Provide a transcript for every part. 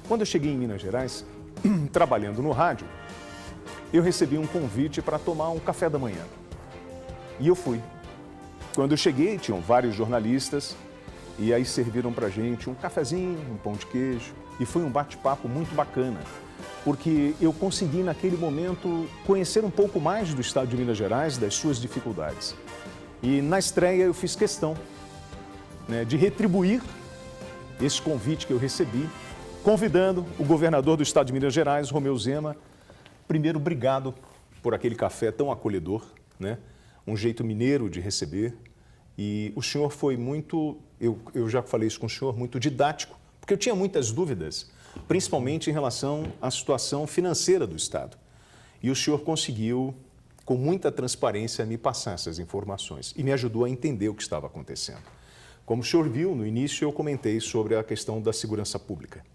Quando eu cheguei em Minas Gerais, trabalhando no rádio, eu recebi um convite para tomar um café da manhã. E eu fui. Quando eu cheguei, tinham vários jornalistas e aí serviram para gente um cafezinho, um pão de queijo. E foi um bate-papo muito bacana, porque eu consegui naquele momento conhecer um pouco mais do estado de Minas Gerais, das suas dificuldades. E na estreia eu fiz questão, né, de retribuir esse convite que eu recebi, convidando o governador do estado de Minas Gerais, Romeu Zema. Primeiro, obrigado por aquele café tão acolhedor, né? Um jeito mineiro de receber. E o senhor foi muito, eu já falei isso com o senhor, muito didático, porque eu tinha muitas dúvidas, principalmente em relação à situação financeira do estado. E o senhor conseguiu, com muita transparência, me passar essas informações e me ajudou a entender o que estava acontecendo. Como o senhor viu, no início eu comentei sobre a questão da segurança pública.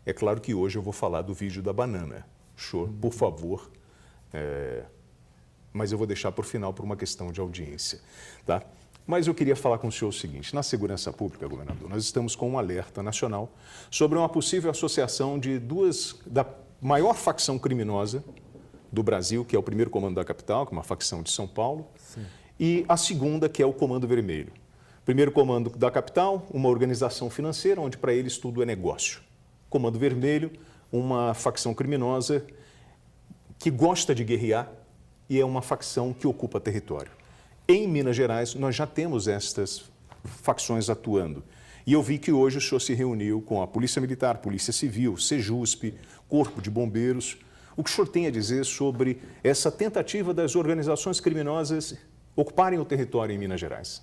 É claro que hoje eu vou falar do vídeo da banana. Senhor, por favor, mas eu vou deixar para o final por uma questão de audiência, tá? Mas eu queria falar com o senhor o seguinte: na segurança pública, governador, nós estamos com um alerta nacional sobre uma possível associação de da maior facção criminosa do Brasil, que é o primeiro comando da capital, que é uma facção de São Paulo, sim, e a segunda, que é o Comando Vermelho. Primeiro comando da capital, uma organização financeira, onde para eles tudo é negócio. Comando Vermelho, uma facção criminosa que gosta de guerrear e é uma facção que ocupa território. Em Minas Gerais, nós já temos estas facções atuando. E eu vi que hoje o senhor se reuniu com a Polícia Militar, Polícia Civil, Sejusp, Corpo de Bombeiros. O que o senhor tem a dizer sobre essa tentativa das organizações criminosas ocuparem o território em Minas Gerais?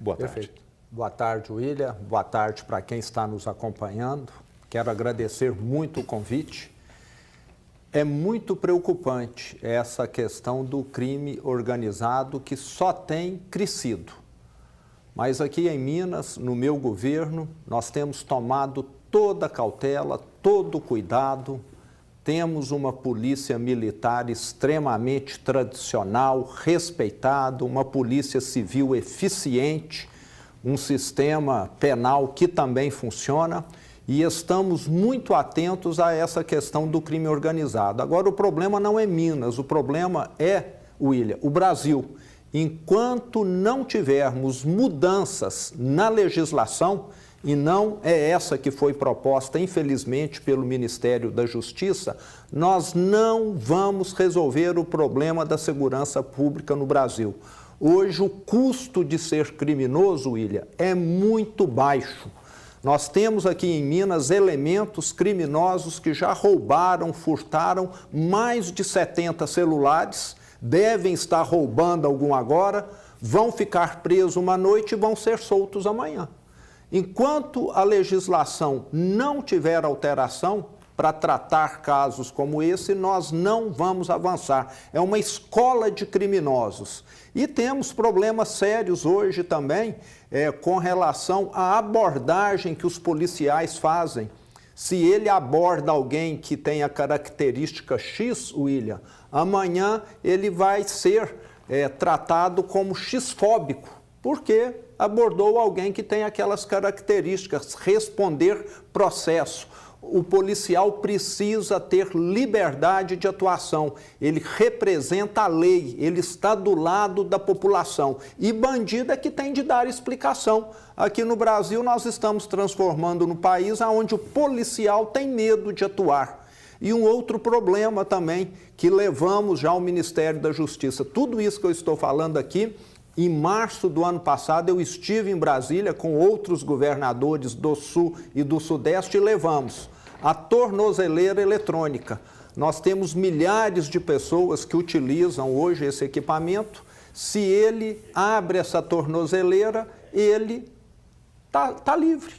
Boa tarde. Perfeito. Boa tarde, William. Boa tarde para quem está nos acompanhando. Quero agradecer muito o convite. É muito preocupante essa questão do crime organizado que só tem crescido. Mas aqui em Minas, no meu governo, nós temos tomado toda a cautela, todo o cuidado. Temos uma polícia militar extremamente tradicional, respeitada, uma polícia civil eficiente, um sistema penal que também funciona. E estamos muito atentos a essa questão do crime organizado. Agora, o problema não é Minas, o problema é, William, o Brasil. Enquanto não tivermos mudanças na legislação, e não é essa que foi proposta, infelizmente, pelo Ministério da Justiça, nós não vamos resolver o problema da segurança pública no Brasil. Hoje, o custo de ser criminoso, William, é muito baixo. Nós temos aqui em Minas elementos criminosos que já roubaram, furtaram mais de 70 celulares, devem estar roubando algum agora, vão ficar presos uma noite e vão ser soltos amanhã. Enquanto a legislação não tiver alteração para tratar casos como esse, nós não vamos avançar. É uma escola de criminosos. E temos problemas sérios hoje também com relação à abordagem que os policiais fazem. Se ele aborda alguém que tem a característica X, William, amanhã ele vai ser tratado como X-fóbico, porque abordou alguém que tem aquelas características, responder processo. O policial precisa ter liberdade de atuação, ele representa a lei, ele está do lado da população. E bandido é que tem de dar explicação. Aqui no Brasil nós estamos transformando no país onde o policial tem medo de atuar. E um outro problema também que levamos já ao Ministério da Justiça. Tudo isso que eu estou falando aqui, em março do ano passado eu estive em Brasília com outros governadores do Sul e do Sudeste e levamos a tornozeleira eletrônica. Nós temos milhares de pessoas que utilizam hoje esse equipamento. Se ele abre essa tornozeleira, ele está livre.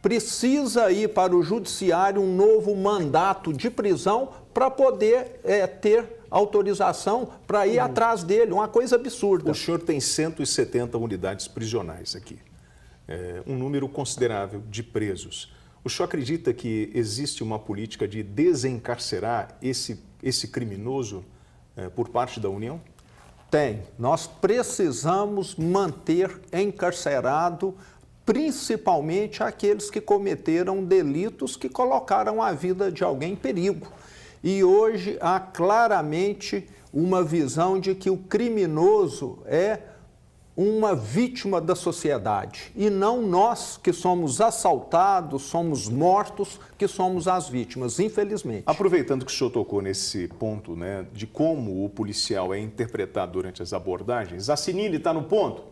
Precisa ir para o judiciário um novo mandato de prisão para poder ter autorização para ir atrás dele, uma coisa absurda. O senhor tem 170 unidades prisionais aqui, um número considerável de presos. O senhor acredita que existe uma política de desencarcerar esse criminoso por parte da União? Tem. Nós precisamos manter encarcerado principalmente aqueles que cometeram delitos que colocaram a vida de alguém em perigo. E hoje há claramente uma visão de que o criminoso é uma vítima da sociedade e não nós que somos assaltados, somos mortos, que somos as vítimas, infelizmente. Aproveitando que o senhor tocou nesse ponto, né, de como o policial é interpretado durante as abordagens, a Sinine está no ponto?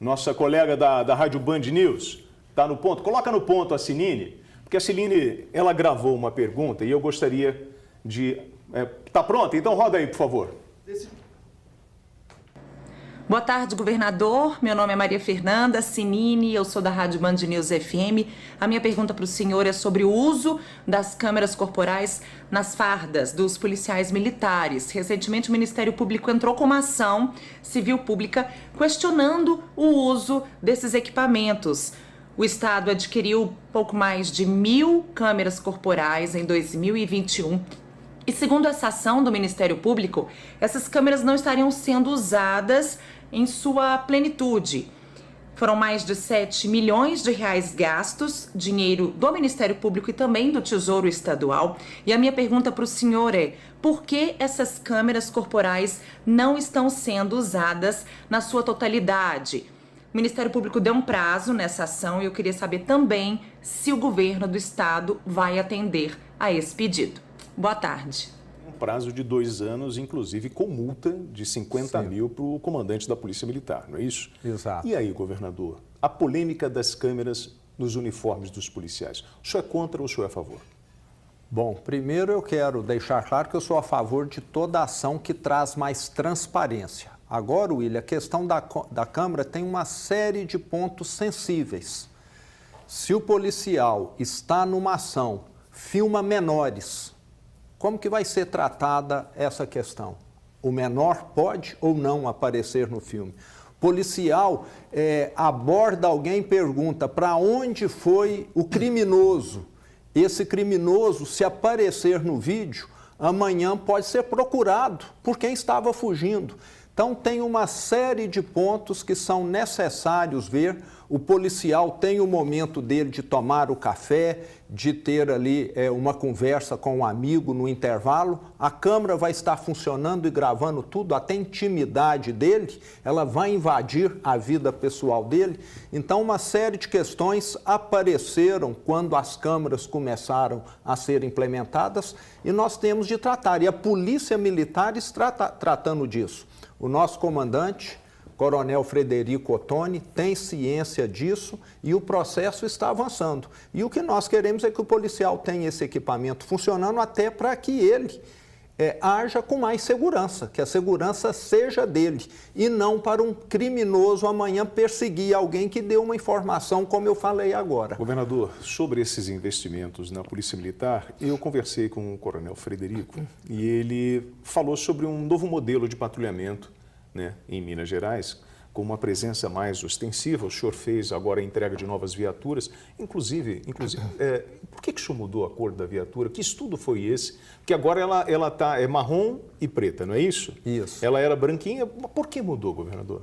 Nossa colega da Rádio Band News está no ponto? Coloca no ponto a Sinine, porque a Sinine, ela gravou uma pergunta e eu gostaria de... Tá pronta? Então roda aí, por favor. Boa tarde, governador. Meu nome é Maria Fernanda Sinine, eu sou da Rádio Band News FM. A minha pergunta para o senhor é sobre o uso das câmeras corporais nas fardas dos policiais militares. Recentemente, o Ministério Público entrou com uma ação civil pública questionando o uso desses equipamentos. O Estado adquiriu pouco mais de 1.000 câmeras corporais em 2021. E segundo essa ação do Ministério Público, essas câmeras não estariam sendo usadas em sua plenitude. Foram mais de 7 milhões de reais gastos, dinheiro do Ministério Público e também do Tesouro Estadual. E a minha pergunta para o senhor é: por que essas câmeras corporais não estão sendo usadas na sua totalidade? O Ministério Público deu um prazo nessa ação e eu queria saber também se o governo do estado vai atender a esse pedido. Boa tarde. Um prazo de 2 anos, inclusive com multa de 50 mil para o comandante da Polícia Militar, não é isso? Exato. E aí, governador, a polêmica das câmeras nos uniformes dos policiais, o senhor é contra ou o senhor é a favor? Bom, primeiro eu quero deixar claro que eu sou a favor de toda ação que traz mais transparência. Agora, William, a questão da Câmara tem uma série de pontos sensíveis. Se o policial está numa ação, filma menores, como que vai ser tratada essa questão? O menor pode ou não aparecer no filme? Policial aborda alguém e pergunta para onde foi o criminoso. Esse criminoso, se aparecer no vídeo, amanhã pode ser procurado por quem estava fugindo. Então, tem uma série de pontos que são necessários ver. O policial tem o momento dele de tomar o café, de ter ali uma conversa com um amigo no intervalo. A câmera vai estar funcionando e gravando tudo, até a intimidade dele, ela vai invadir a vida pessoal dele. Então, uma série de questões apareceram quando as câmeras começaram a ser implementadas e nós temos de tratar. E a Polícia Militar está tratando disso. O nosso comandante, Coronel Frederico Ottoni, tem ciência disso e o processo está avançando. E o que nós queremos é que o policial tenha esse equipamento funcionando até para que ele haja com mais segurança, que a segurança seja dele e não para um criminoso amanhã perseguir alguém que deu uma informação, como eu falei agora. Governador, sobre esses investimentos na Polícia Militar, eu conversei com o Coronel Frederico e ele falou sobre um novo modelo de patrulhamento, né, em Minas Gerais, com uma presença mais ostensiva. O senhor fez agora a entrega de novas viaturas. Inclusive por que o senhor mudou a cor da viatura? Que estudo foi esse? Porque agora ela é marrom e preta, não é isso? Isso. Ela era branquinha. Por que mudou, governador?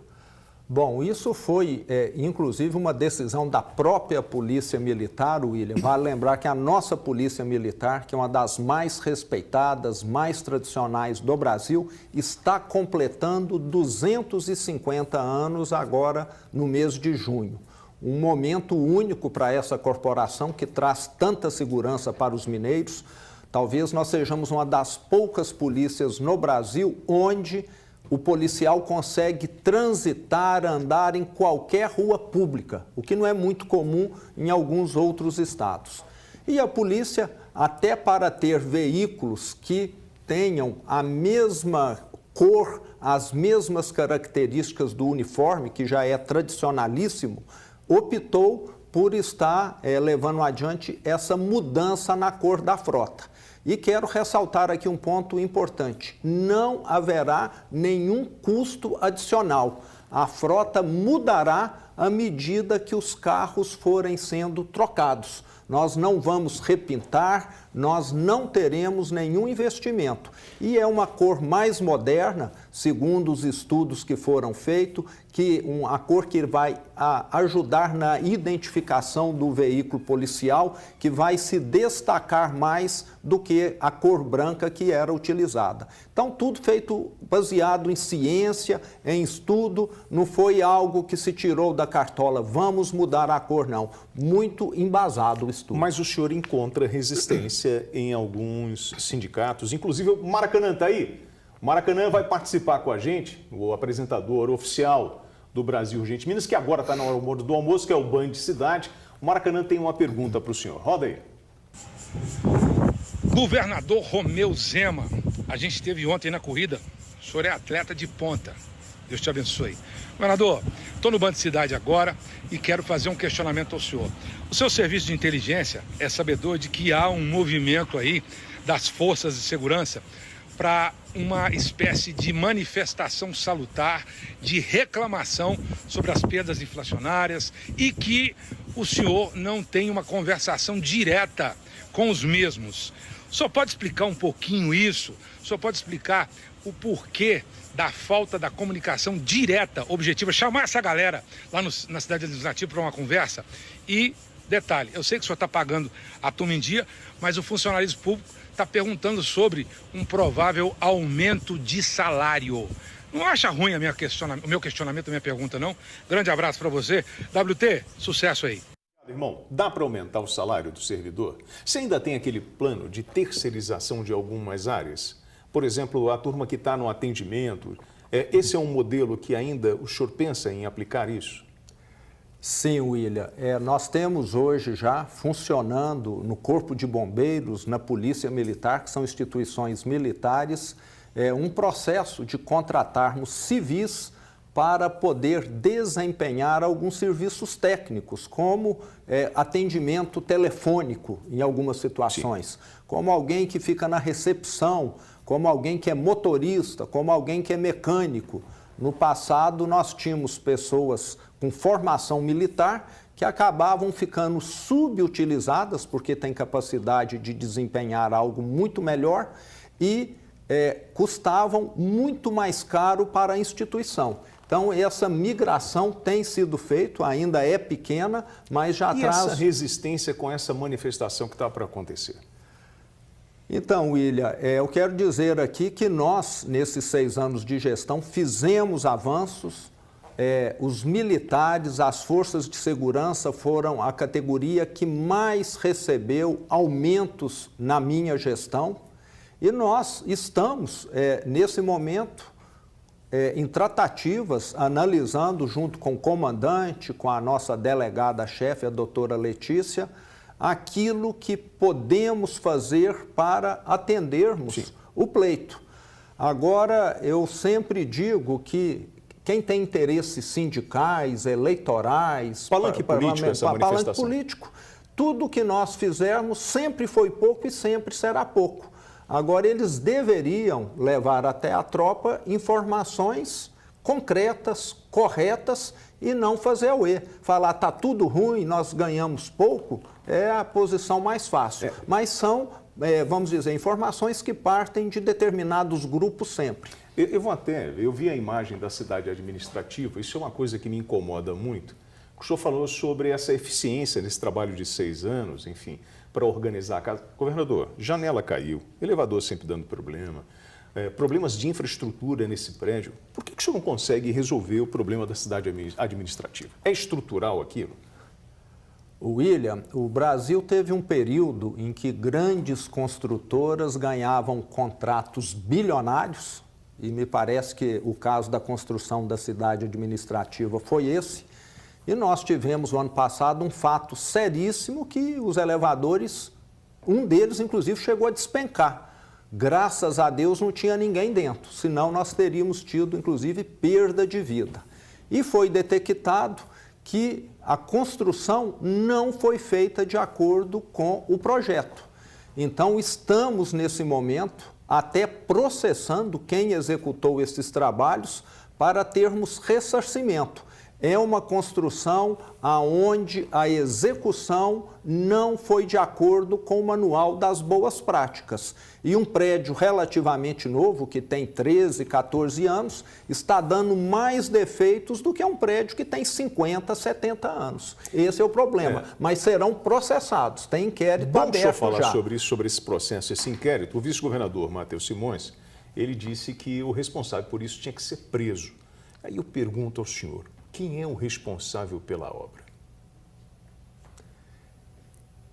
Bom, isso foi, inclusive, uma decisão da própria Polícia Militar, William. Vale lembrar que a nossa Polícia Militar, que é uma das mais respeitadas, mais tradicionais do Brasil, está completando 250 anos agora no mês de junho. Um momento único para essa corporação que traz tanta segurança para os mineiros. Talvez nós sejamos uma das poucas polícias no Brasil onde o policial consegue transitar, andar em qualquer rua pública, o que não é muito comum em alguns outros estados. E a polícia, até para ter veículos que tenham a mesma cor, as mesmas características do uniforme, que já é tradicionalíssimo, optou por estar levando adiante essa mudança na cor da frota. E quero ressaltar aqui um ponto importante: não haverá nenhum custo adicional. A frota mudará à medida que os carros forem sendo trocados. nós não vamos repintar, nós não teremos nenhum investimento. E é uma cor mais moderna, segundo os estudos que foram feitos, que a cor que vai ajudar na identificação do veículo policial, que vai se destacar mais do que a cor branca que era utilizada. Então, tudo feito baseado em ciência, em estudo, não foi algo que se tirou da cartola, vamos mudar a cor, não. Muito embasado o estudo. Mas o senhor encontra resistência em alguns sindicatos, inclusive o Maracanã está aí. O Maracanã vai participar com a gente, o apresentador oficial do Brasil Urgente Minas, que agora está na hora do almoço, que é o Band Cidade. O Maracanã tem uma pergunta para o senhor. Roda aí. Governador Romeu Zema, a gente esteve ontem na corrida, o senhor é atleta de ponta. Deus te abençoe. Governador, estou no Band Cidade agora e quero fazer um questionamento ao senhor. O seu serviço de inteligência é sabedor de que há um movimento aí das forças de segurança para uma espécie de manifestação salutar, de reclamação sobre as perdas inflacionárias e que o senhor não tem uma conversação direta com os mesmos. O senhor pode explicar um pouquinho isso? O senhor pode explicar o porquê da falta da comunicação direta, objetiva, chamar essa galera lá na cidade administrativa para uma conversa? E, detalhe, eu sei que o senhor está pagando a turma em dia, mas o funcionalismo público está perguntando sobre um provável aumento de salário. Não acha ruim o meu questionamento, a minha pergunta, não? Grande abraço para você. WT, sucesso aí. Irmão, dá para aumentar o salário do servidor? Você ainda tem aquele plano de terceirização de algumas áreas? Por exemplo, a turma que está no atendimento, esse é um modelo que ainda o senhor pensa em aplicar isso? Sim, William. Nós temos hoje já funcionando no Corpo de Bombeiros, na Polícia Militar, que são instituições militares, um processo de contratarmos civis para poder desempenhar alguns serviços técnicos, como atendimento telefônico em algumas situações, sim, como alguém que fica na recepção, como alguém que é motorista, como alguém que é mecânico. No passado, nós tínhamos pessoas com formação militar que acabavam ficando subutilizadas, porque têm capacidade de desempenhar algo muito melhor e custavam muito mais caro para a instituição. Então, essa migração tem sido feita, ainda é pequena, mas já traz... E essa resistência com essa manifestação que está para acontecer? Então, William, eu quero dizer aqui que nós, nesses 6 anos de gestão, fizemos avanços. Os militares, as forças de segurança foram a categoria que mais recebeu aumentos na minha gestão. E nós estamos, nesse momento, em tratativas, analisando junto com o comandante, com a nossa delegada-chefe, a doutora Letícia, aquilo que podemos fazer para atendermos, sim, o pleito. Agora, eu sempre digo que quem tem interesses sindicais, eleitorais, palanque político, essa manifestação. Palanque político, tudo que nós fizermos sempre foi pouco e sempre será pouco. Agora, eles deveriam levar até a tropa informações concretas, corretas e não fazer auê. Falar, está tudo ruim, nós ganhamos pouco, é a posição mais fácil. Mas são, vamos dizer, informações que partem de determinados grupos sempre. Eu vi a imagem da cidade administrativa, isso é uma coisa que me incomoda muito. O senhor falou sobre essa eficiência nesse trabalho de 6 anos, enfim, para organizar a casa. Governador, janela caiu, elevador sempre dando problema, problemas de infraestrutura nesse prédio. Por que o senhor não consegue resolver o problema da cidade administrativa? É estrutural aquilo? William, o Brasil teve um período em que grandes construtoras ganhavam contratos bilionários, e me parece que o caso da construção da cidade administrativa foi esse. E nós tivemos, no ano passado, um fato seríssimo que os elevadores, um deles, inclusive, chegou a despencar. Graças a Deus não tinha ninguém dentro, senão nós teríamos tido, inclusive, perda de vida. E foi detectado que a construção não foi feita de acordo com o projeto. Então, estamos, nesse momento, até processando quem executou esses trabalhos para termos ressarcimento. é uma construção onde a execução não foi de acordo com o manual das boas práticas. E um prédio relativamente novo, que tem 13, 14 anos, está dando mais defeitos do que um prédio que tem 50, 70 anos. Esse é o problema. Mas serão processados. Tem inquérito aberto já. Deixa eu falar sobre isso, sobre esse processo, esse inquérito. O vice-governador Matheus Simões, ele disse que o responsável por isso tinha que ser preso. Aí eu pergunto ao senhor, quem é o responsável pela obra?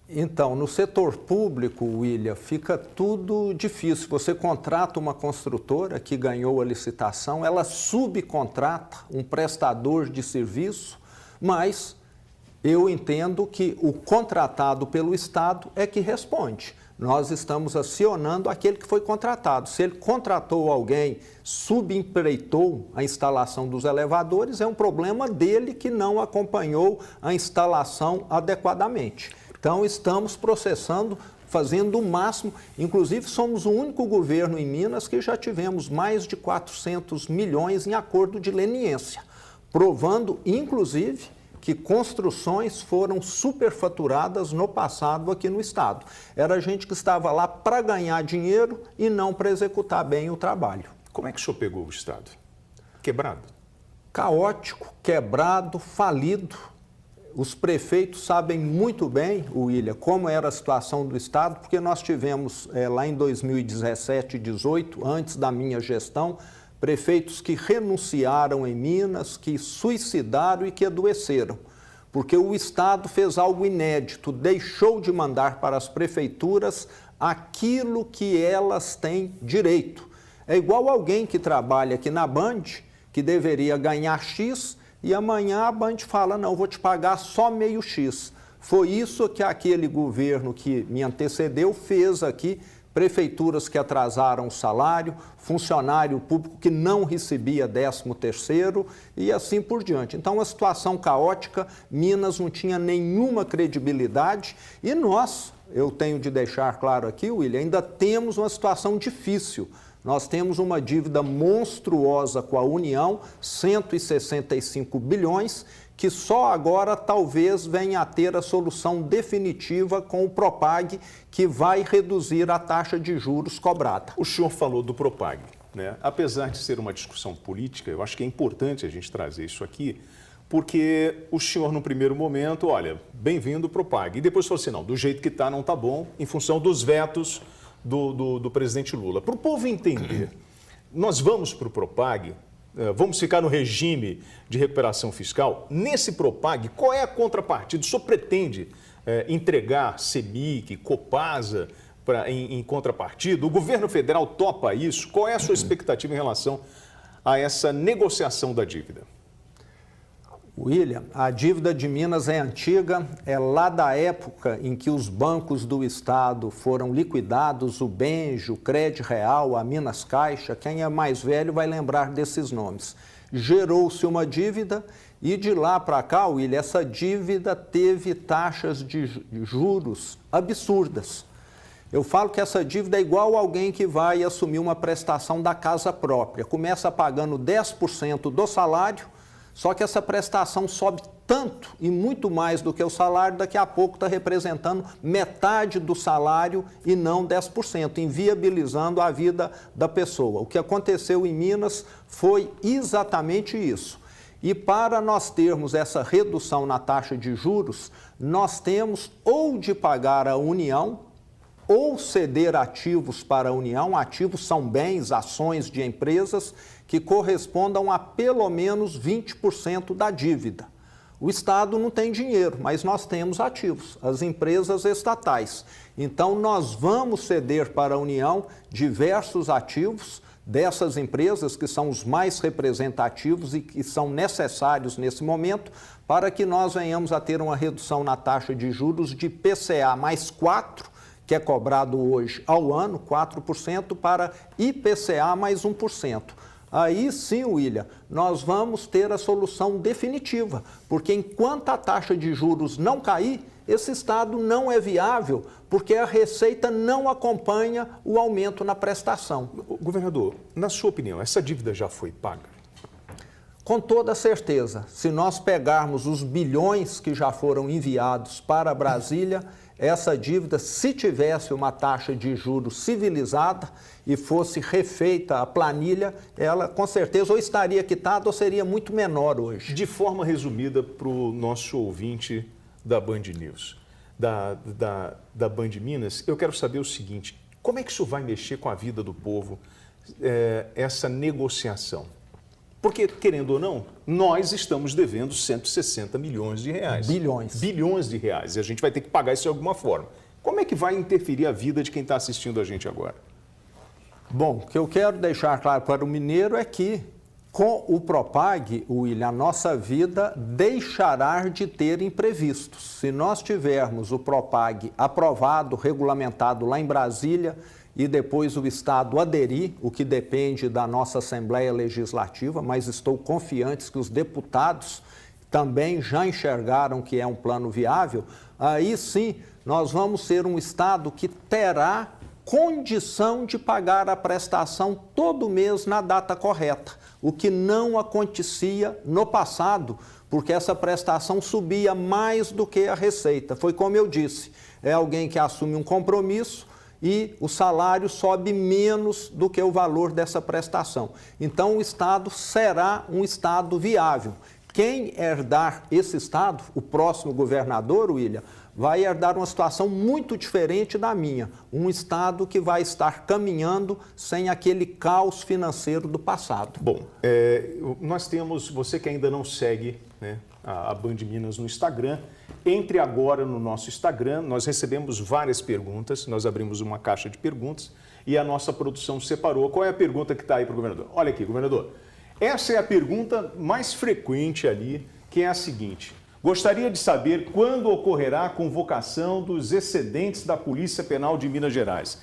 Então, no setor público, William, fica tudo difícil. Você contrata uma construtora que ganhou a licitação, ela subcontrata um prestador de serviço, mas eu entendo que o contratado pelo Estado é que responde. Nós estamos acionando aquele que foi contratado. Se ele contratou alguém, subempreitou a instalação dos elevadores, é um problema dele que não acompanhou a instalação adequadamente. Então, estamos processando, fazendo o máximo. Inclusive, somos o único governo em Minas que já tivemos mais de 400 milhões em acordo de leniência, provando, inclusive, que construções foram superfaturadas no passado aqui no Estado. Era gente que estava lá para ganhar dinheiro e não para executar bem o trabalho. Como é que o senhor pegou o Estado? Quebrado? Caótico, quebrado, falido. Os prefeitos sabem muito bem, William, como era a situação do Estado, porque nós tivemos lá em 2017 e 2018, antes da minha gestão, prefeitos que renunciaram em Minas, que suicidaram e que adoeceram, porque o Estado fez algo inédito, deixou de mandar para as prefeituras aquilo que elas têm direito. É igual alguém que trabalha aqui na Band, que deveria ganhar X, e amanhã a Band fala, não, vou te pagar só meio X. Foi isso que aquele governo que me antecedeu fez aqui, prefeituras que atrasaram o salário, funcionário público que não recebia 13º e assim por diante. Então, uma situação caótica, Minas não tinha nenhuma credibilidade e nós, eu tenho de deixar claro aqui, William, ainda temos uma situação difícil. Nós temos uma dívida monstruosa com a União, 165 bilhões, que só agora talvez venha a ter a solução definitiva com o Propag, que vai reduzir a taxa de juros cobrada. O senhor falou do Propag, né? Apesar de ser uma discussão política, eu acho que é importante a gente trazer isso aqui, porque o senhor, no primeiro momento, olha, bem-vindo o Propag. E depois falou assim, não, do jeito que está não está bom, em função dos vetos do presidente Lula. Para o povo entender, nós vamos para o Propag, vamos ficar no regime de recuperação fiscal. Nesse Propag, qual é a contrapartida? O senhor pretende entregar CEMIG, Copasa em contrapartida? O governo federal topa isso? Qual é a sua expectativa em relação a essa negociação da dívida? William, a dívida de Minas é antiga, é lá da época em que os bancos do Estado foram liquidados, o Benjo, o Crédito Real, a Minas Caixa, quem é mais velho vai lembrar desses nomes. Gerou-se uma dívida e de lá para cá, William, essa dívida teve taxas de juros absurdas. Eu falo que essa dívida é igual a alguém que vai assumir uma prestação da casa própria. Começa pagando 10% do salário, só que essa prestação sobe tanto e muito mais do que o salário, daqui a pouco está representando metade do salário e não 10%, inviabilizando a vida da pessoa. O que aconteceu em Minas foi exatamente isso. E para nós termos essa redução na taxa de juros, nós temos ou de pagar a União, ou ceder ativos para a União. Ativos são bens, ações de empresas que correspondam a pelo menos 20% da dívida. O Estado não tem dinheiro, mas nós temos ativos, as empresas estatais. Então, nós vamos ceder para a União diversos ativos dessas empresas, que são os mais representativos e que são necessários nesse momento, para que nós venhamos a ter uma redução na taxa de juros de IPCA mais 4%, que é cobrado hoje ao ano, 4%, para IPCA mais 1%. Aí sim, William, nós vamos ter a solução definitiva, porque enquanto a taxa de juros não cair, esse Estado não é viável, porque a receita não acompanha o aumento na prestação. Governador, na sua opinião, essa dívida já foi paga? Com toda certeza, se nós pegarmos os bilhões que já foram enviados para Brasília, essa dívida, se tivesse uma taxa de juros civilizada e fosse refeita a planilha, ela com certeza ou estaria quitada ou seria muito menor hoje. De forma resumida para o nosso ouvinte da Band News, da Band Minas, eu quero saber o seguinte: como é que isso vai mexer com a vida do povo, essa negociação? Porque, querendo ou não, nós estamos devendo 160 milhões de reais. Bilhões. Bilhões de reais. E a gente vai ter que pagar isso de alguma forma. Como é que vai interferir a vida de quem está assistindo a gente agora? Bom, o que eu quero deixar claro para o mineiro é que, com o Propag, William, a nossa vida deixará de ter imprevistos. Se nós tivermos o Propag aprovado, regulamentado lá em Brasília, e depois o Estado aderir, o que depende da nossa Assembleia Legislativa, mas estou confiante que os deputados também já enxergaram que é um plano viável, aí sim nós vamos ser um Estado que terá condição de pagar a prestação todo mês na data correta, o que não acontecia no passado, porque essa prestação subia mais do que a receita. Foi como eu disse, é alguém que assume um compromisso e o salário sobe menos do que o valor dessa prestação. Então, o Estado será um Estado viável. Quem herdar esse Estado, o próximo governador, William, vai herdar uma situação muito diferente da minha. Um Estado que vai estar caminhando sem aquele caos financeiro do passado. Bom, nós temos, você que ainda não segue, né, a Band Minas no Instagram, entre agora no nosso Instagram, nós recebemos várias perguntas, nós abrimos uma caixa de perguntas e a nossa produção separou. Qual é a pergunta que está aí para o governador? Olha aqui, governador, essa é a pergunta mais frequente ali, que é a seguinte: gostaria de saber quando ocorrerá a convocação dos excedentes da Polícia Penal de Minas Gerais.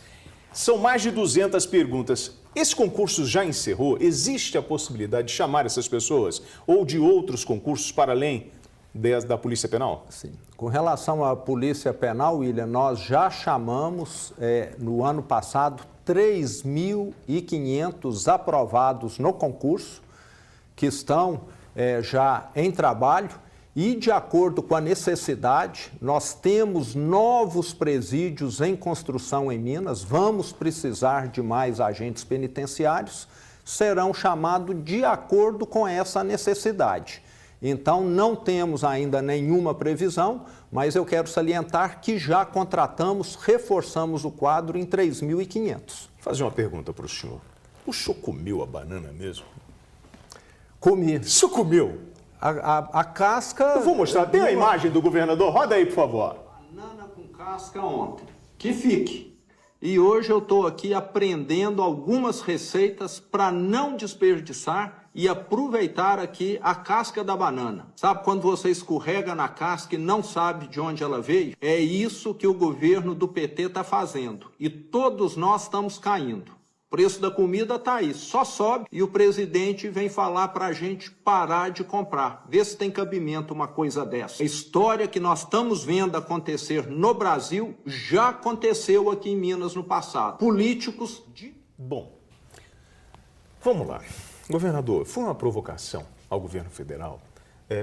São mais de 200 perguntas. Esse concurso já encerrou? Existe a possibilidade de chamar essas pessoas ou de outros concursos para além da Polícia Penal? Sim. Com relação à Polícia Penal, William, nós já chamamos, no ano passado, 3.500 aprovados no concurso, que estão já em trabalho. E, de acordo com a necessidade, nós temos novos presídios em construção em Minas, vamos precisar de mais agentes penitenciários, serão chamados de acordo com essa necessidade. Então, não temos ainda nenhuma previsão, mas eu quero salientar que já contratamos, reforçamos o quadro em 3.500. Vou fazer uma pergunta para o senhor. O senhor comeu a banana mesmo? Comi. O senhor comeu? A casca... Eu vou mostrar. Tem a imagem do governador? Roda aí, por favor. Banana com casca ontem. Que fique. E hoje eu estou aqui aprendendo algumas receitas para não desperdiçar e aproveitar aqui a casca da banana. Sabe quando você escorrega na casca e não sabe de onde ela veio? É isso que o governo do PT está fazendo. E todos nós estamos caindo. O preço da comida está aí, só sobe e o presidente vem falar para a gente parar de comprar. Vê se tem cabimento uma coisa dessa. A história que nós estamos vendo acontecer no Brasil já aconteceu aqui em Minas no passado. Políticos de... Bom, vamos lá. Governador, foi uma provocação ao governo federal.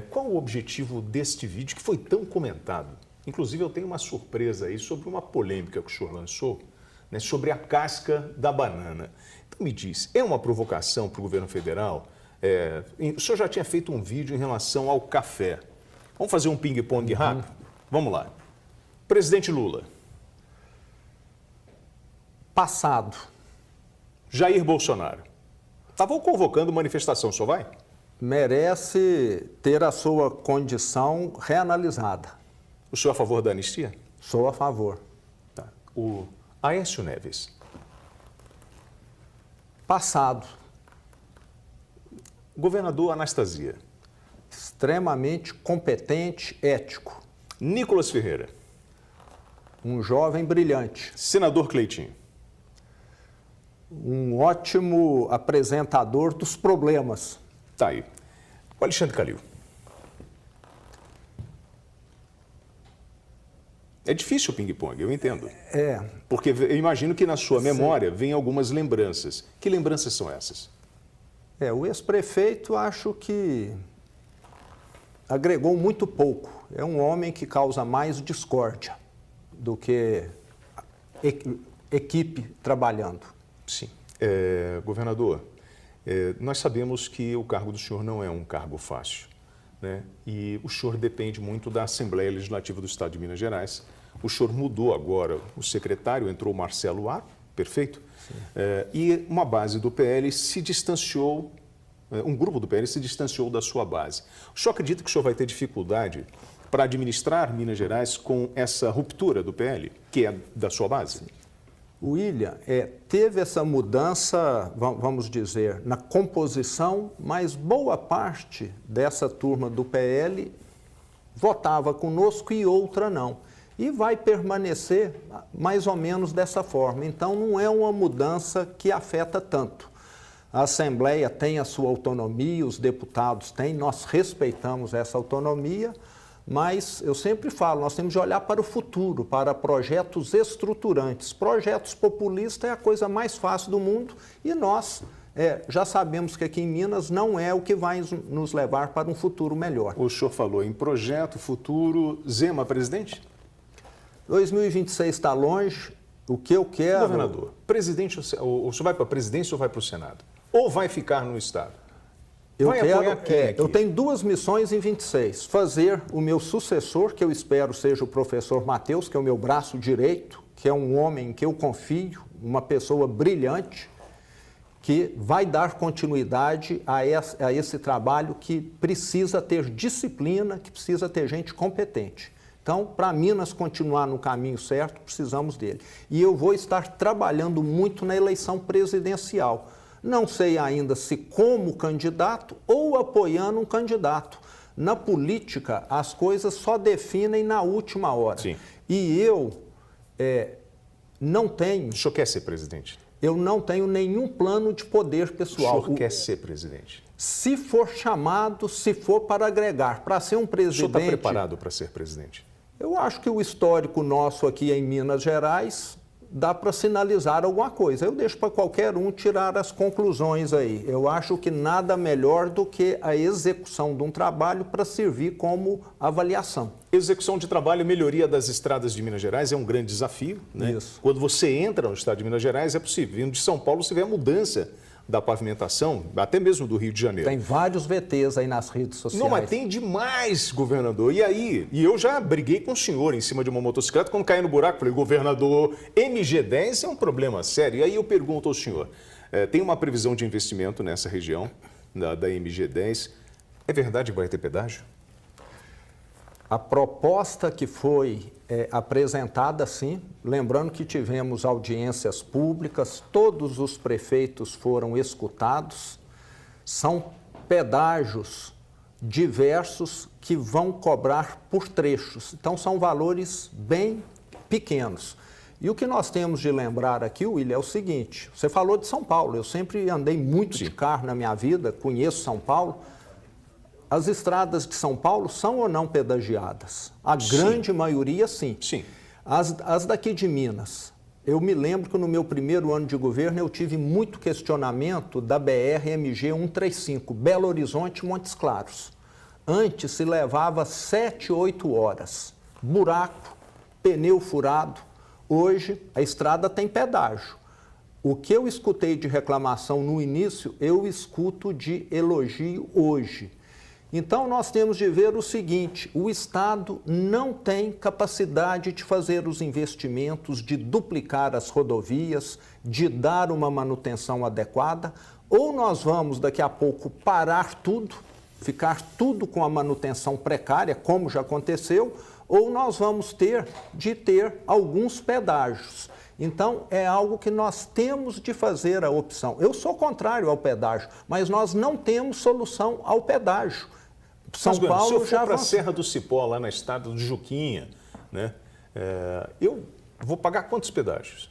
Qual o objetivo deste vídeo que foi tão comentado? Inclusive, eu tenho uma surpresa aí sobre uma polêmica que o senhor lançou, né, sobre a casca da banana. Então me diz, é uma provocação para o governo federal? O senhor já tinha feito um vídeo em relação ao café. Vamos fazer um ping-pong rápido? Vamos lá. Presidente Lula. Passado. Jair Bolsonaro. Estavam convocando manifestação, o senhor vai? Merece ter a sua condição reanalisada. O senhor é a favor da anistia? Sou a favor. Tá. O Aécio Neves. Passado. Governador Anastasia. Extremamente competente, ético. Nicolas Ferreira. Um jovem brilhante. Senador Cleitinho. Um ótimo apresentador dos problemas. Tá aí. O Alexandre Calil. É difícil o ping-pong, eu entendo. Porque eu imagino que na sua memória vem algumas lembranças. Que lembranças são essas? O ex-prefeito, acho que agregou muito pouco. É um homem que causa mais discórdia do que equipe trabalhando. Sim. Governador, nós sabemos que o cargo do senhor não é um cargo fácil, né? E o senhor depende muito da Assembleia Legislativa do Estado de Minas Gerais. O senhor mudou agora o secretário, entrou o Marcelo Aro, perfeito? E uma base do PL se distanciou, um grupo do PL se distanciou da sua base. O senhor acredita que o senhor vai ter dificuldade para administrar Minas Gerais com essa ruptura do PL, que é da sua base? Sim. William, teve essa mudança, vamos dizer, na composição, mas boa parte dessa turma do PL votava conosco e outra não. E vai permanecer mais ou menos dessa forma. Então, não é uma mudança que afeta tanto. A Assembleia tem a sua autonomia, os deputados têm, nós respeitamos essa autonomia, mas eu sempre falo, nós temos de olhar para o futuro, para projetos estruturantes. Projetos populistas é a coisa mais fácil do mundo e nós já sabemos que aqui em Minas não é o que vai nos levar para um futuro melhor. O senhor falou em projeto, futuro, Zema presidente? 2026 está longe, o que eu quero... Governador, presidente, o senhor vai para a presidência ou vai para o Senado? Ou vai ficar no Estado? Eu tenho duas missões em 26. Fazer o meu sucessor, que eu espero seja o professor Matheus, que é o meu braço direito, que é um homem em que eu confio, uma pessoa brilhante, que vai dar continuidade a esse trabalho que precisa ter disciplina, que precisa ter gente competente. Então, para Minas continuar no caminho certo, precisamos dele. E eu vou estar trabalhando muito na eleição presidencial. Não sei ainda se como candidato ou apoiando um candidato. Na política, as coisas só definem na última hora. Sim. E eu não tenho... O senhor quer ser presidente? Eu não tenho nenhum plano de poder pessoal. O senhor quer ser presidente? Se for chamado, se for para agregar, para ser um presidente... O senhor está preparado para ser presidente? Eu acho que o histórico nosso aqui em Minas Gerais dá para sinalizar alguma coisa. Eu deixo para qualquer um tirar as conclusões aí. Eu acho que nada melhor do que a execução de um trabalho para servir como avaliação. Execução de trabalho e melhoria das estradas de Minas Gerais é um grande desafio, né? Isso. Quando você entra no estado de Minas Gerais, é possível. Vindo de São Paulo, você vê a mudança da pavimentação, até mesmo do Rio de Janeiro. Tem vários VTs aí nas redes sociais. Não, mas tem demais, governador. E aí, eu já briguei com o senhor em cima de uma motocicleta, quando caí no buraco, falei, governador, MG10 é um problema sério. E aí eu pergunto ao senhor, tem uma previsão de investimento nessa região, da MG10, é verdade que vai ter pedágio? A proposta que foi apresentada, sim, lembrando que tivemos audiências públicas, todos os prefeitos foram escutados, são pedágios diversos que vão cobrar por trechos, então são valores bem pequenos. E o que nós temos de lembrar aqui, William, é o seguinte, você falou de São Paulo, eu sempre andei muito de carro na minha vida, conheço São Paulo. As estradas de São Paulo são ou não pedagiadas? A grande maioria, sim. Sim. As daqui de Minas, eu me lembro que no meu primeiro ano de governo eu tive muito questionamento da BR-MG 135, Belo Horizonte, Montes Claros. Antes se levava 7, 8 horas. Buraco, pneu furado. Hoje a estrada tem pedágio. O que eu escutei de reclamação no início, eu escuto de elogio hoje. Então, nós temos de ver o seguinte, o Estado não tem capacidade de fazer os investimentos, de duplicar as rodovias, de dar uma manutenção adequada, ou nós vamos, daqui a pouco, parar tudo, ficar tudo com a manutenção precária, como já aconteceu, ou nós vamos ter alguns pedágios. Então, é algo que nós temos de fazer a opção. Eu sou contrário ao pedágio, mas nós não temos solução ao pedágio. São Paulo, se eu for para a Serra do Cipó, lá na estrada do Juquinha, né, eu vou pagar quantos pedágios?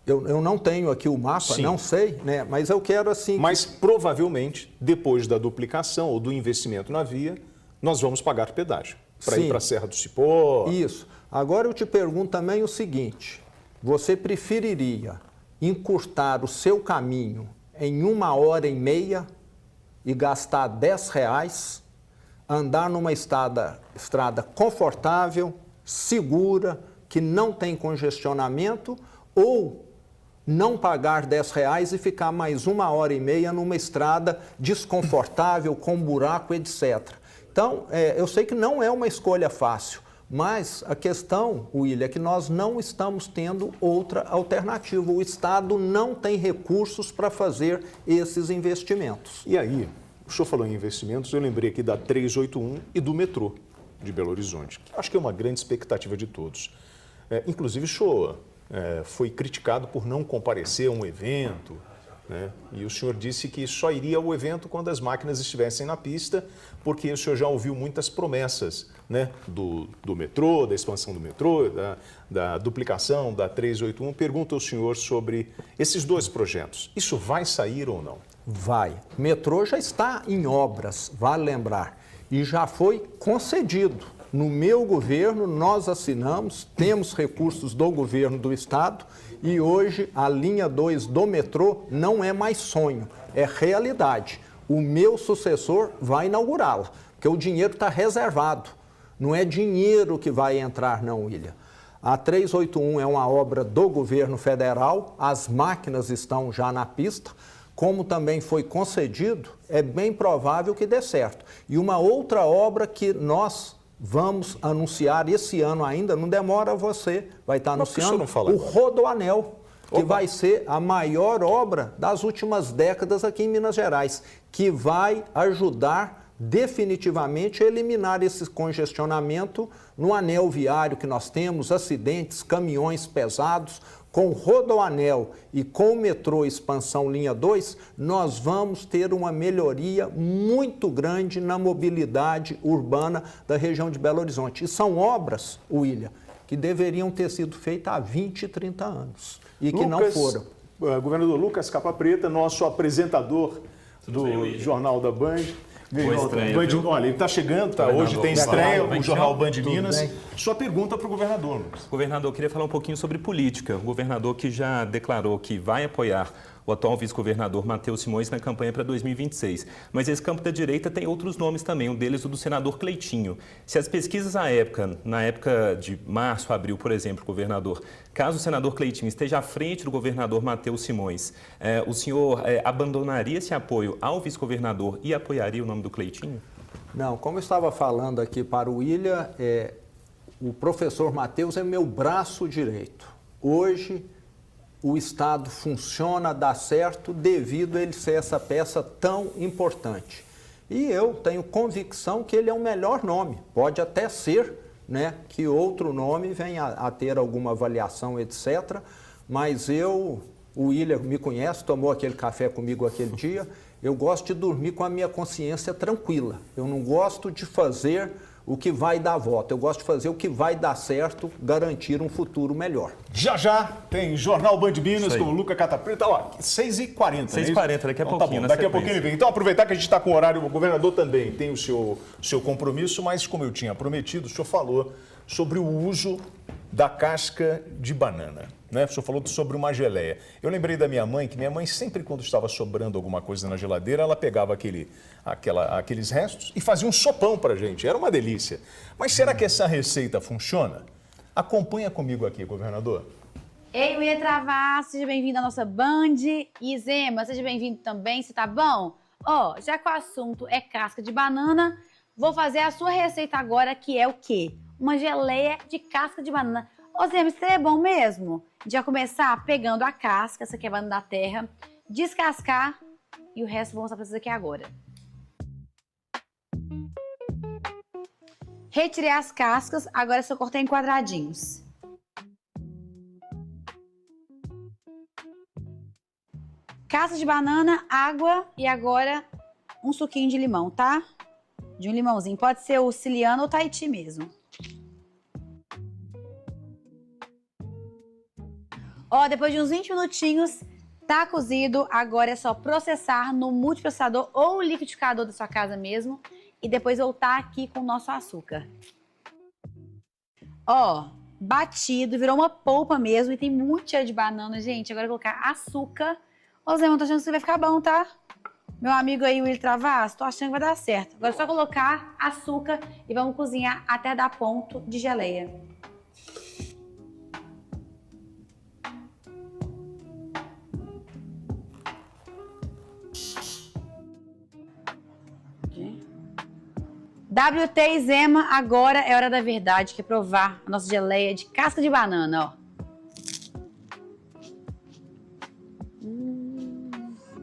Eu não tenho aqui o mapa, sim, não sei, né, mas eu quero assim... Mas provavelmente, depois da duplicação ou do investimento na via, nós vamos pagar pedágio para ir para a Serra do Cipó. Isso. Agora eu te pergunto também o seguinte, você preferiria encurtar o seu caminho em 1h30 e gastar R$10, andar numa estrada confortável, segura, que não tem congestionamento, ou não pagar R$10 e ficar mais 1h30 numa estrada desconfortável, com buraco, etc. Então, eu sei que não é uma escolha fácil, mas a questão, William, é que nós não estamos tendo outra alternativa. O Estado não tem recursos para fazer esses investimentos. E aí, o senhor falou em investimentos, eu lembrei aqui da 381 e do metrô de Belo Horizonte, que acho que é uma grande expectativa de todos. Inclusive, o senhor foi criticado por não comparecer a um evento, né? E o senhor disse que só iria ao evento quando as máquinas estivessem na pista, porque o senhor já ouviu muitas promessas, né? Do metrô, da expansão do metrô, da duplicação da 381. Pergunto ao senhor sobre esses dois projetos. Isso vai sair ou não? Vai. O metrô já está em obras, vale lembrar, e já foi concedido. No meu governo, nós assinamos, temos recursos do governo do Estado e hoje a linha 2 do metrô não é mais sonho, é realidade. O meu sucessor vai inaugurá-la, porque o dinheiro está reservado. Não é dinheiro que vai entrar, não, William. A 381 é uma obra do governo federal, as máquinas estão já na pista. Como também foi concedido, é bem provável que dê certo. E uma outra obra que nós vamos anunciar esse ano ainda, não demora, você vai estar anunciando o Rodoanel, que vai ser a maior obra das últimas décadas aqui em Minas Gerais, que vai ajudar definitivamente a eliminar esse congestionamento no anel viário que nós temos, acidentes, caminhões pesados. Com o Rodoanel e com o metrô expansão linha 2, nós vamos ter uma melhoria muito grande na mobilidade urbana da região de Belo Horizonte. E são obras, William, que deveriam ter sido feitas há 20, 30 anos e que não foram. Governador Lucas Capa Preta, nosso apresentador do Jornal da Band. Olha, ele está chegando, hoje tem estreia, o Jornal Band Minas. Sua pergunta para o governador, Lucas. Governador, eu queria falar um pouquinho sobre política. O governador que já declarou que vai apoiar o atual vice-governador Matheus Simões na campanha para 2026. Mas esse campo da direita tem outros nomes também, um deles o do senador Cleitinho. Se as pesquisas na época de março, abril, por exemplo, governador, caso o senador Cleitinho esteja à frente do governador Matheus Simões, o senhor abandonaria esse apoio ao vice-governador e apoiaria o nome do Cleitinho? Não, como eu estava falando aqui para o William, o professor Matheus é meu braço direito. Hoje, o Estado funciona, dá certo, devido a ele ser essa peça tão importante. E eu tenho convicção que ele é o melhor nome. Pode até ser, né, que outro nome venha a ter alguma avaliação, etc. Mas o William me conhece, tomou aquele café comigo aquele dia, eu gosto de dormir com a minha consciência tranquila. Eu não gosto de fazer o que vai dar voto. Eu gosto de fazer o que vai dar certo, garantir um futuro melhor. Já tem Jornal Band Minas com o Lucas Capa Preta. 6h40. 6h40, daqui a pouquinho. Tá bom, daqui a pouquinho ele vem. Então, aproveitar que a gente está com o horário, o governador também tem o seu compromisso, mas como eu tinha prometido, o senhor falou sobre o uso da casca de banana, né? O senhor falou sobre uma geleia. Eu lembrei da minha mãe, que minha mãe sempre quando estava sobrando alguma coisa na geladeira, ela pegava aqueles restos e fazia um sopão pra gente. Era uma delícia. Mas será que essa receita funciona? Acompanha comigo aqui, governador. Ei, William Travassos, seja bem-vindo à nossa Band. E Zema, seja bem-vindo também, você tá bom? Ó, já que o assunto é casca de banana, vou fazer a sua receita agora, que é o quê? Uma geleia de casca de banana. Ô, Zema, isso é bom mesmo? A gente vai começar pegando a casca, essa aqui é a banana da terra, descascar e o resto vou mostrar pra vocês aqui agora. Retirei as cascas, agora eu só cortei em quadradinhos. Casca de banana, água e agora um suquinho de limão, tá? De um limãozinho, pode ser o siciliano ou Tahiti mesmo. Ó, depois de uns 20 minutinhos, tá cozido. Agora é só processar no multiprocessador ou liquidificador da sua casa mesmo. E depois voltar aqui com o nosso açúcar. Ó, batido, virou uma polpa mesmo. E tem muito cheiro de banana, gente. Agora eu vou colocar açúcar. Ô, Zema, tô achando que isso vai ficar bom, tá? Meu amigo aí, o Will Travasso, tô achando que vai dar certo. Agora é só colocar açúcar e vamos cozinhar até dar ponto de geleia. WT e Zema, agora é hora da verdade, que é provar a nossa geleia de casca de banana, ó.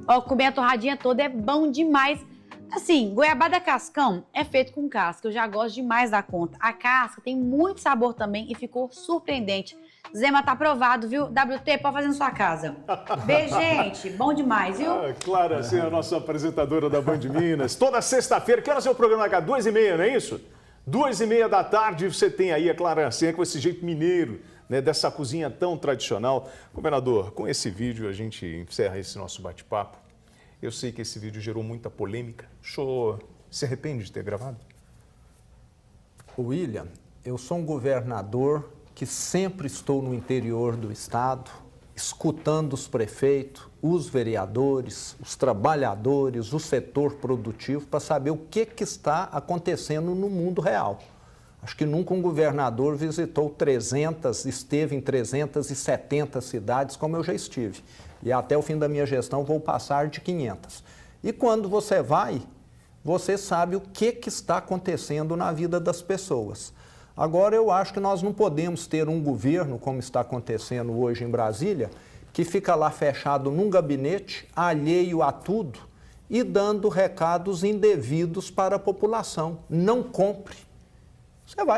Ó, comer a torradinha toda é bom demais. Assim, goiabada cascão é feito com casca, eu já gosto demais da conta. A casca tem muito sabor também e ficou surpreendente. Zema, tá aprovado, viu? WT, pode fazer na sua casa. Beijo, gente. Bom demais, viu? Clara, assim, a nossa apresentadora da Band Minas. Toda sexta-feira, que horas é o programa cá? 2h30, não é isso? 2h30 da tarde, você tem aí a Clara Arsenha com esse jeito mineiro, né, dessa cozinha tão tradicional. Governador, com esse vídeo a gente encerra esse nosso bate-papo. Eu sei que esse vídeo gerou muita polêmica. O senhor se arrepende de ter gravado? William, eu sou um governador que sempre estou no interior do estado, escutando os prefeitos, os vereadores, os trabalhadores, o setor produtivo, para saber o que está acontecendo no mundo real. Acho que nunca um governador visitou esteve em 370 cidades, como eu já estive. E até o fim da minha gestão vou passar de 500. E quando você vai, você sabe o que está acontecendo na vida das pessoas. Agora, eu acho que nós não podemos ter um governo, como está acontecendo hoje em Brasília, que fica lá fechado num gabinete, alheio a tudo e dando recados indevidos para a população. Não compre.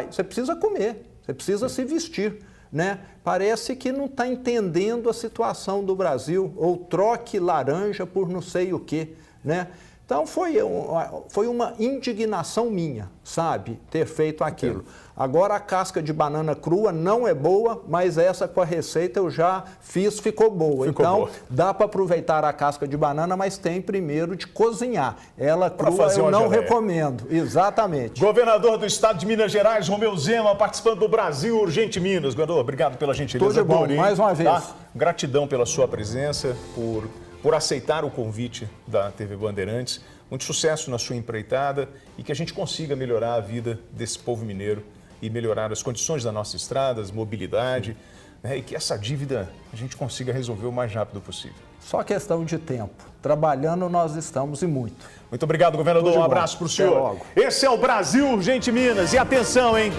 Você precisa comer, você precisa se vestir, né? Parece que não está entendendo a situação do Brasil, ou troque laranja por não sei o quê, né? Então, foi uma indignação minha, sabe, ter feito aquilo. Agora, a casca de banana crua não é boa, mas essa com a receita eu já fiz, ficou boa. Então, dá para aproveitar a casca de banana, mas tem primeiro de cozinhar. Ela crua eu não recomendo. Exatamente. Governador do estado de Minas Gerais, Romeu Zema, participando do Brasil Urgente Minas. Governador, obrigado pela gentileza. Tudo bom, mais uma vez. Tá? Gratidão pela sua presença, por aceitar o convite da TV Bandeirantes. Muito sucesso na sua empreitada e que a gente consiga melhorar a vida desse povo mineiro e melhorar as condições das nossas estradas, mobilidade, né, e que essa dívida a gente consiga resolver o mais rápido possível. Só questão de tempo. Trabalhando nós estamos e muito. Muito obrigado, governador. Um abraço para o senhor. Até logo. Esse é o Brasil Urgente Minas. E atenção, hein?